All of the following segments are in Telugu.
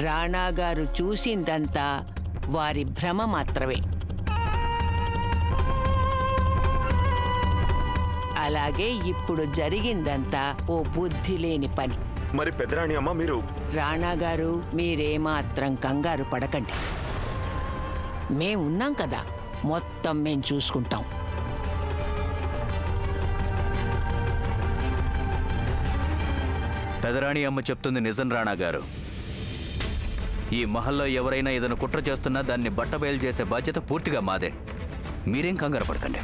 రాణాగారు చూసిందంతా వారి భ్రమ మాత్రమే. అలాగే ఇప్పుడు జరిగిందంతా ఓ బుద్ధి లేని పని. మరి పెదరాణి అమ్మ మీరు... రాణాగారు, మీరేమాత్రం కంగారు పడకండి. మేమున్నాం కదా, మొత్తం మేం చూసుకుంటాం. పెదరాణి అమ్మ చెప్తుంది నిజం రాణా గారు. ఈ మహల్లో ఎవరైనా ఏదైనా కుట్ర చేస్తున్నా దాన్ని బట్టబయలు చేసే బాధ్యత పూర్తిగా మాదే. మీరేం కంగారు పడకండి.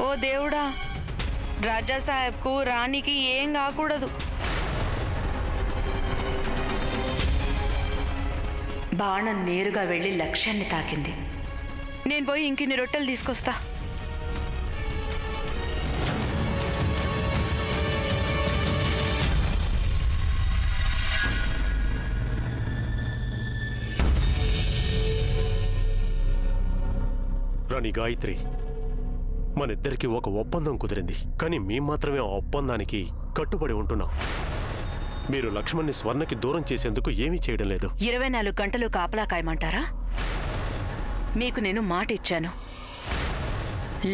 ఓ దేవుడా, రాజా సాహెబ్కు రాణికి ఏం కాకూడదు. బాణం నేరుగా వెళ్ళి లక్ష్యాన్ని తాకింది. నేను పోయి ఇంకిన్ని రొట్టెలు తీసుకొస్తా. రాణి గాయత్రి, మనిద్దరికి ఒక ఒప్పందం కుదిరింది. కానీ మేం మాత్రమే ఆ ఒప్పందానికి కట్టుబడి ఉంటున్నాం. మీరు లక్ష్మణ్ని స్వర్ణకి దూరం చేసేందుకు ఏమీ చేయడం లేదు. 24 గంటలు కాపలా కాయమంటారా? మీకు నేను మాట ఇచ్చాను,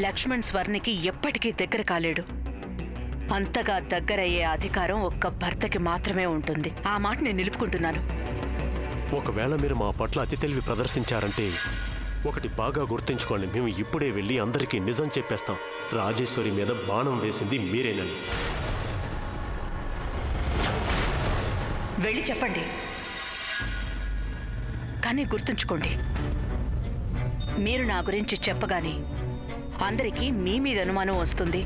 లక్ష్మణ్ స్వర్ణికి ఎప్పటికీ దగ్గర కాలేడు. అంతగా దగ్గరయ్యే అధికారం ఒక్క భర్తకి మాత్రమే ఉంటుంది. ఆ మాట నేను నిలుపుకుంటున్నాను. ఒకవేళ మీరు మా పట్ల అతి తెలివి ప్రదర్శించారంటే ఒకటి బాగా గుర్తుంచుకోండి, మేము ఇప్పుడే వెళ్ళి అందరికీ నిజం చెప్పేస్తాం. రాజేశ్వరి మీద బాణం వేసింది మీరేనని. వెళ్ళి చెప్పండి. కానీ గుర్తుంచుకోండి, మీరు నా గురించి చెప్పగానే అందరికీ మీ మీద అనుమానం వస్తుంది.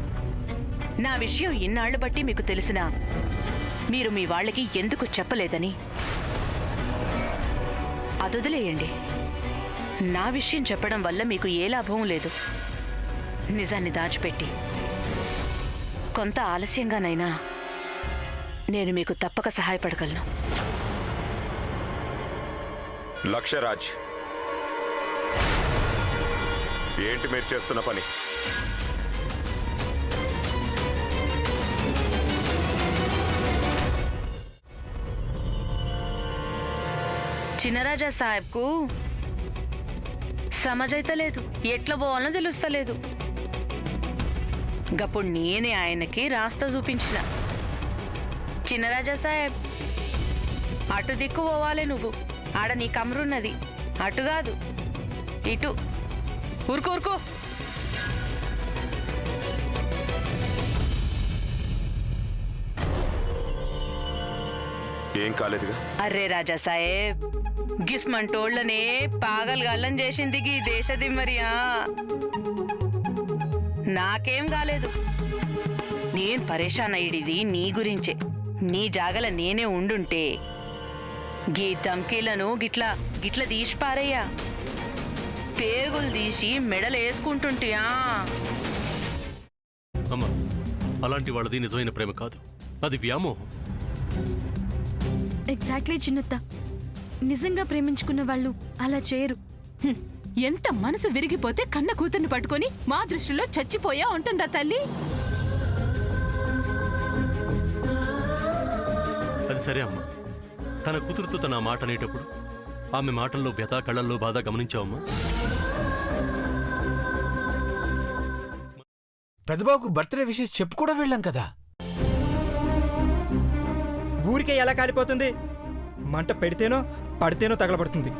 నా విషయం ఇన్నాళ్లు బట్టి మీకు తెలిసినా మీరు మీ వాళ్ళకి ఎందుకు చెప్పలేదని. అదొదిలేయండి. నా విషయం చెప్పడం వల్ల మీకు ఏ లాభం లేదు. నిజాన్ని దాచిపెట్టి కొంత ఆలస్యంగానైనా నేను మీకు తప్పక సహాయపడగలను. లక్ష్యరాజ్, ఏంటి మీరు చేస్తున్న పని? చిన్నరాజా సాహెబ్కు సమజైతలేదు, ఎట్లా పోవాలనో తెలుస్తలేదు. గప్పుడు నేనే ఆయనకి రాస్తా చూపించిన. చిన్నరాజా సాహెబ్, అటు దిక్కు పోవాలి నువ్వు. ఆడ నీ కమరున్నది, అటు కాదు ఇటు. ఊరుకో ఊరుకో. ఏం కాలేదుగా? అర్రే రాజా సాహెబ్, గిస్మంటోళ్లనే పాగల్ గల్లం చేసింది గీ దేశదిమ్మరియా. నాకేం కాలేదు. నేను పరేషాన్ అయ్యిడిది నీ గురించే. నీ జాగల నేనే ఉండుంటే గీ ధమ్కీలను గిట్లా గిట్ల తీసి పారయ్యా, పేగులు తీసి మెడలేసుకుంటుంటియా. అమ్మా, అలాంటి వాళ్ళది నిజమైన ప్రేమ కాదు, అది వ్యామోహం. ఎగ్జాక్ట్లీ చిన్నత్త, నిజంగా ప్రేమించుకున్న వాళ్ళు అలా చేయరు. ఎంత మనసు విరిగిపోతే కన్న కూతుర్ని పట్టుకొని మా దృష్టిలో చచ్చిపోయా ఉంటుందా తల్లి? అది సరే అమ్మా, తన కూతురుతో తన మాట అనేటప్పుడు ఆమె మాటల్లో వ్యథ, కళ్ళల్లో బాధ గమనించావమ్మా? పెద్దబాబుకు బర్త్డే విషెస్ చెప్పు కూడా వెళ్ళాం కదా. ఊరికే ఎలా కాలిపోతుంది? మంట పెడితేనో పడితేనో తగలబడుతుంది.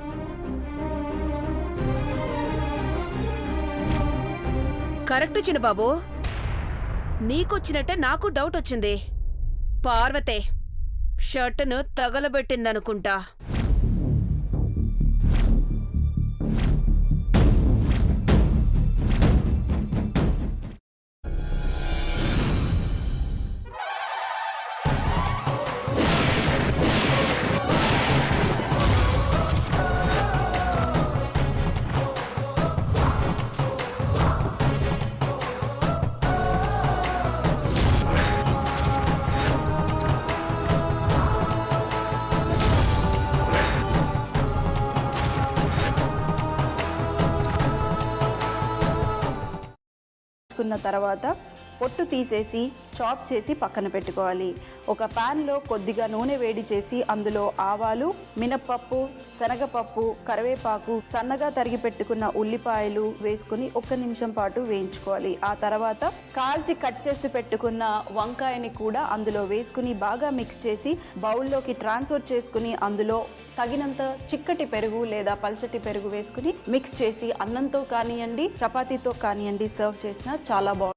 కరెక్ట్ చిన్నబాబు, నీకొచ్చినట్టే నాకు డౌట్ వచ్చింది. పార్వతే షర్టును తగలబెట్టిందనుకుంటా. తర్వాత పొట్టు తీసేసి చాప్ చేసి పక్కన పెట్టుకోవాలి. ఒక ప్యాన్లో కొద్దిగా నూనె వేడి చేసి అందులో ఆవాలు, మినప్పప్పు, శనగపప్పు, కరివేపాకు, సన్నగా తరిగి పెట్టుకున్న ఉల్లిపాయలు వేసుకుని 1 నిమిషం పాటు వేయించుకోవాలి. ఆ తర్వాత కాల్చి కట్ చేసి పెట్టుకున్న వంకాయని కూడా అందులో వేసుకుని బాగా మిక్స్ చేసి బౌల్లోకి ట్రాన్స్ఫర్ చేసుకుని అందులో తగినంత చిక్కటి పెరుగు లేదా పల్చటి పెరుగు వేసుకుని మిక్స్ చేసి అన్నంతో కానివ్వండి, చపాతీతో కానివ్వండి సర్వ్ చేసినా చాలా బాగుంటుంది.